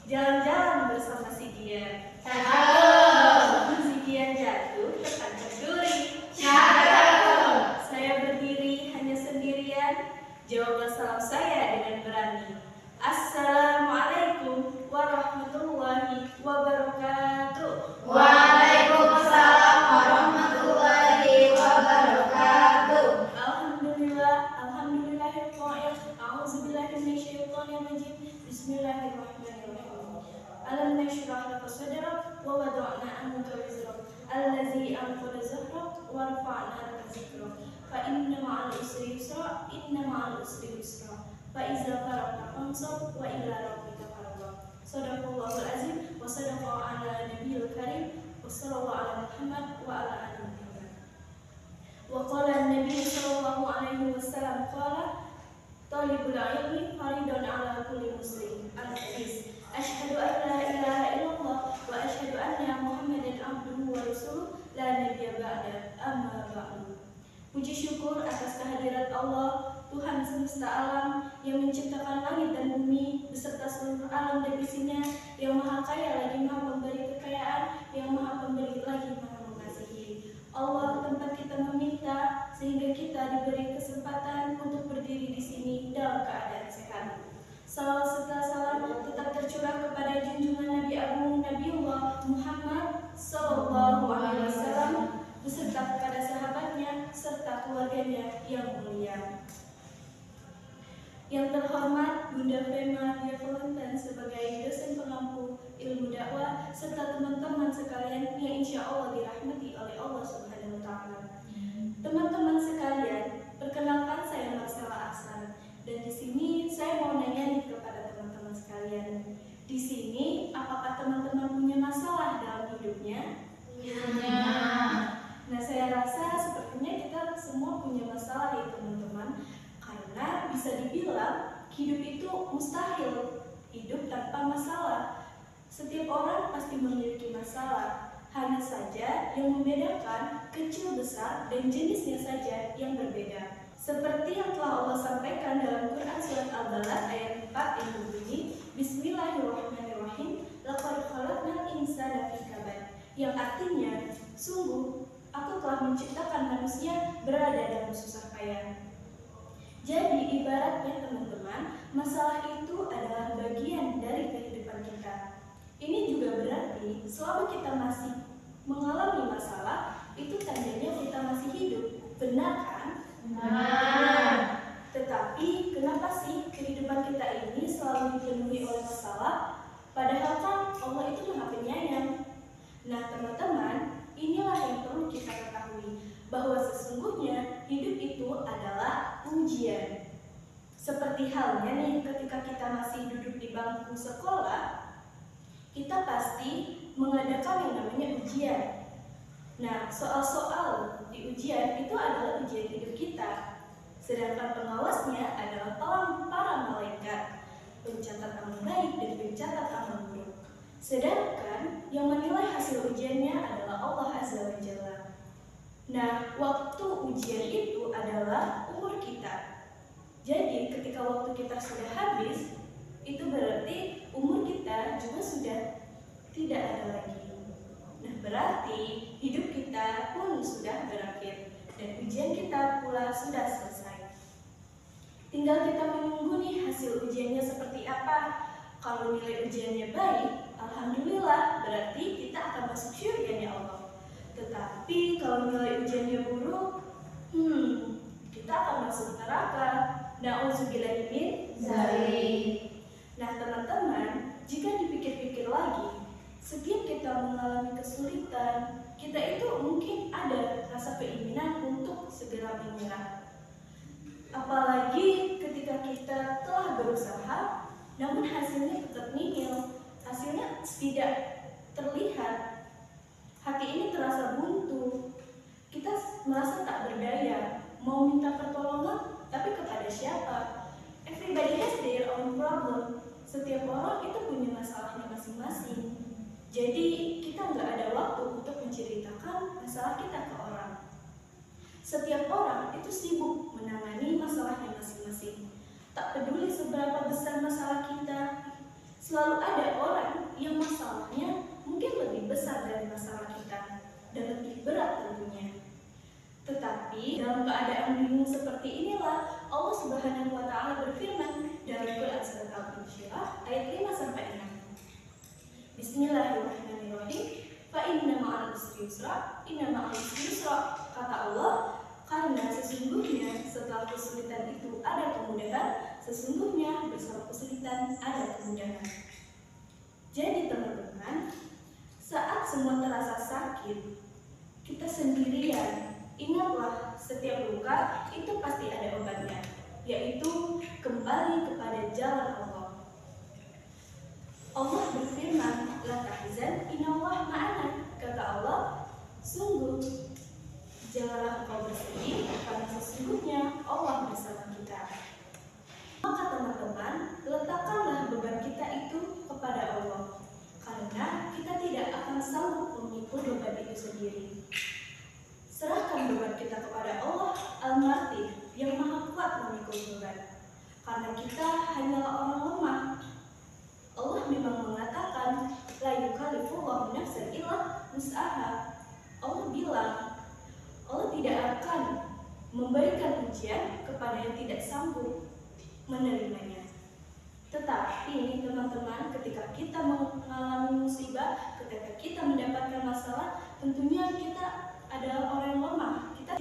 Jalan-jalan bersama si Dian. Si Dian jatuh tertancap duri. Saya berdiri hanya sendirian. Jawablah salam saya dengan berani. Assalamualaikum warahmatullahi wabarakatuh. Waalaikumsalam warahmatullahi wabarakatuh. Alhamdulillahirrahmanirrahim. A'udzubillahi minasyaitonirrajim. Bismillahirrahmanirrahim. Alam nashrah laka sadrak wa wada'na anka wizrak allazi anqadha zahrak wa rafa'na laka zikrak fa inna ma'al usri yusra inna ma'al usri yusra fa iza faragta fansab wa ila rabbika farghab. Shadaqallahul azim wa sadaqa ala nabiyil karim wa sallallahu ala Muhammad wa ala ali Muhammad. Wa qala an-nabiy sallallahu alaihi wasallam qala talibul ilmi faridun ala kulli muslim. Al-hadis. Asyhadu an la ilaha illallah wa asyhadu anna Muhammadan abduhu wa rasuluh la nabiyya ba'da, amma ba'du. Puji syukur atas kehadirat Allah, Tuhan semesta alam yang menciptakan langit dan bumi beserta seluruh alam dan isinya, yang maha kaya lagi maha pemberi kekayaan, yang maha pemberi lagi maha mengasihi. Allah tempat kita meminta sehingga kita diberi kesempatan untuk berdiri di sini dalam keadaan sehat. Salawat serta salam tetap tercurah kepada junjungan Nabi Agung Nabiullah Muhammad Sallallahu Alaihi Wasallam beserta kepada sahabatnya serta keluarganya yang mulia. Yang terhormat Bunda Fema Dia Valentine sebagai dosen pengampu ilmu dakwah serta teman-teman sekalian yang insya Allah dirahmati oleh Allah Subhanahu Wa Taala. Teman-teman sekalian, perkenalkan saya Marcella Ahsan. Dan di sini saya mau nanya nih kepada teman-teman sekalian. Di sini, apakah teman-teman punya masalah dalam hidupnya? Punya. Nah, saya rasa sepertinya kita semua punya masalah ya teman-teman. Karena bisa dibilang hidup itu mustahil hidup tanpa masalah. Setiap orang pasti memiliki masalah. Hanya saja yang membedakan kecil besar dan jenisnya saja yang berbeda. Seperti yang telah Allah sampaikan dalam Quran Surat Al-Balad ayat 4 yang berbunyi Bismillahirrahmanirrahim laqad khalaqnal insana fi kabad, yang artinya sungguh aku telah menciptakan manusia berada dalam susah payah. Jadi ibaratnya teman-teman, masalah itu adalah bagian dari kehidupan kita. Ini juga berarti selama kita masih mengalami masalah, itu tandanya kita masih hidup. Benar kan? Benar. Tetapi kenapa sih kehidupan kita ini selalu dipenuhi oleh masalah? Padahal kan Allah itu Maha Penyayang. Nah teman-teman, inilah yang perlu kita ketahui, bahwa sesungguhnya hidup itu adalah ujian. Seperti halnya nih ketika kita masih duduk di bangku sekolah, kita pasti mengadakan yang namanya ujian. Nah, soal-soal di ujian itu adalah ujian hidup kita. Sedangkan pengawasnya adalah para malaikat, pencatat amal baik dan pencatat amal buruk. Sedangkan yang menilai hasil ujiannya adalah Allah Azza wa Jalla. Nah, waktu ujian itu adalah umur kita. Jadi, ketika waktu kita sudah habis, itu berarti umur kita juga sudah tidak ada lagi. Nah, berarti hidup kita pun sudah berakhir dan ujian kita pula sudah selesai. Tinggal kita menunggu nih hasil ujiannya seperti apa. Kalau nilai ujiannya baik, alhamdulillah, berarti kita akan masuk syurga Allah. Tetapi kalau nilai ujiannya buruk, kita akan masuk neraka. Na'udzubillahi min dzalik. Nah teman-teman, jika dipikir-pikir lagi, setiap kita mengalami kesulitan, kita itu mungkin ada rasa keinginan untuk segera menyerah. Apalagi ketika kita telah berusaha, namun hasilnya tetap nihil, hasilnya tidak terlihat. Hati ini terasa buntu, kita merasa tak berdaya, mau minta pertolongan, tapi kepada siapa? Everybody has their own problem. Setiap orang itu punya masalahnya masing-masing. Jadi kita nggak ada waktu untuk menceritakan masalah kita ke orang. Setiap orang itu sibuk menangani masalahnya masing-masing. Tak peduli seberapa besar masalah kita, Selalu ada orang yang masalahnya mungkin lebih besar dari masalah kita dan lebih berat tentunya. Tetapi dalam keadaan bingung seperti inilah Allah Subhanahu wa taala berfirman dalam Quran surat Al-Insyirah ayat 5 sampai 6. Bismillahirrahmanirrahim. Fa inna ma'al usri yusra, inna ma'al usri yusra. Kata Allah, karena sesungguhnya setelah kesulitan itu ada kemudahan, sesungguhnya bersama kesulitan ada kemudahan. Jadi teman-teman, saat semua terasa sakit, kita sendirian, ingatlah setiap luka itu pasti ada obatnya, yaitu kembali kepada jalan Allah. Allah berfirman, la tahzan innallaha ma'ana. Kata Allah, sungguh janganlah engkau bersedih, karena sesungguhnya Allah bersama kita. Maka teman-teman, letakkanlah beban kita itu kepada Allah, karena kita tidak akan sanggup memikul beban itu sendiri. Serahkan beban kita kepada Allah Al-Martin yang maha kuat memikul beban, karena kita hanyalah orang lemah. Allah memang mengatakan, la yukallifullahu nafsan illa wus'aha. Allah bilang, Allah tidak akan memberikan ujian kepada yang tidak sanggup menerimanya. Tetapi teman-teman, ketika kita mengalami musibah, ketika kita mendapatkan masalah, tentunya kita adalah orang yang lemah. Kita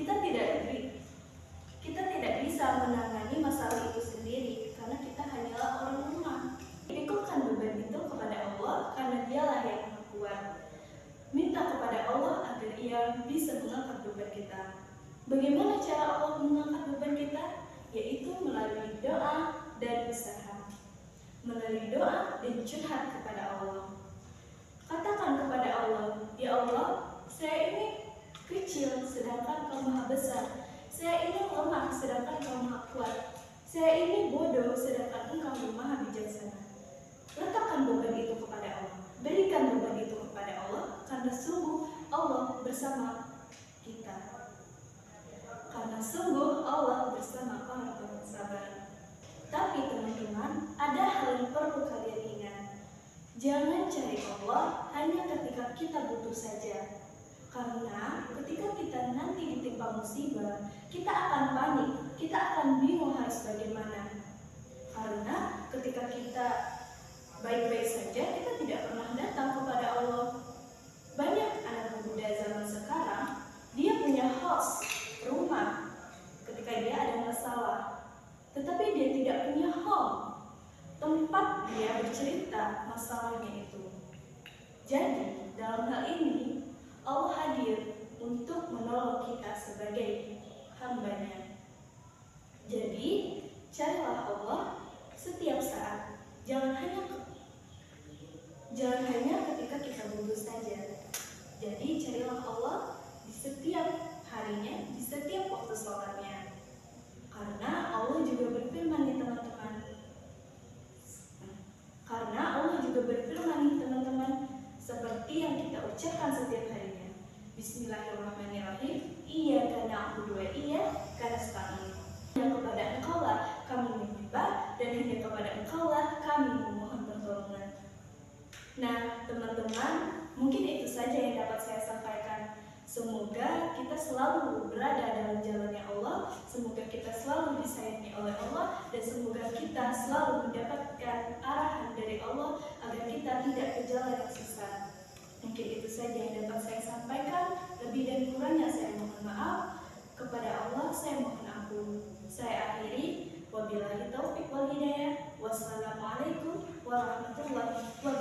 tidak bisa menangani masalah itu sendiri karena kita hanyalah orang lemah. Pikulkan beban itu kepada Allah karena Dialah yang maha kuat. Minta kepada Allah agar Ia bisa mengangkat beban kita. Bagaimana cara Allah mengangkat beban kita? Yaitu melalui doa dan usaha. Melalui doa dan curhat kepada Allah. Katakan kepada Allah, ya Allah, saya ini kecil sedangkan Kau maha besar. Saya ini lemah sedangkan Kau maha kuat. Saya ini bodoh sedangkan Engkau maha bijaksana. Letakkan beban itu kepada Allah. Berikan beban itu kepada Allah karena sungguh Allah bersama kita. Karena sungguh Allah bersama orang-orang sabar. Tapi teman-teman, ada hal yang perlu kalian ingat. Jangan cari Allah hanya ketika kita butuh saja. Karena ketika kita nanti ditimpa musibah, kita akan panik, kita akan bingung harus bagaimana. Karena ketika kita baik-baik saja, kita tidak pernah datang kepada Allah. Banyak anak muda zaman sekarang, dia punya house, rumah, ketika dia ada masalah. Tetapi dia tidak punya home, tempat dia bercerita masalahnya itu. Jadi, dalam hal ini, Allah hadir untuk menolong kita sebagai hamba-Nya. Jadi, carilah Allah setiap saat. Jangan hanya ketika kita butuh saja. Jadi, carilah Allah di setiap harinya, di setiap waktu sholatnya. Karena Allah juga berfirman nih teman-teman. Seperti yang kita ucapkan setiap harinya. Bismillahirrahmanirrahim. Iyyaka na'budu wa iyyaka nasta'in. Hanya kepada Engkaulah kami menyembah dan hanya kepada Engkaulah kami memohon pertolongan. Nah, teman-teman, mungkin itu saja yang dapat saya sampaikan. Semoga kita selalu berada dalam jalannya Allah, semoga kita selalu disayangi oleh Allah, dan semoga kita selalu mendapatkan arahan dari Allah agar kita tidak ke jalan yang sesat. Mungkin itu saja yang dapat saya sampaikan. Lebih dan kurangnya saya mohon maaf. Kepada Allah saya mohon ampun. Saya akhiri. Wabillahi taufiq wal hidayah. Wassalamualaikum warahmatullahi wabarakatuh.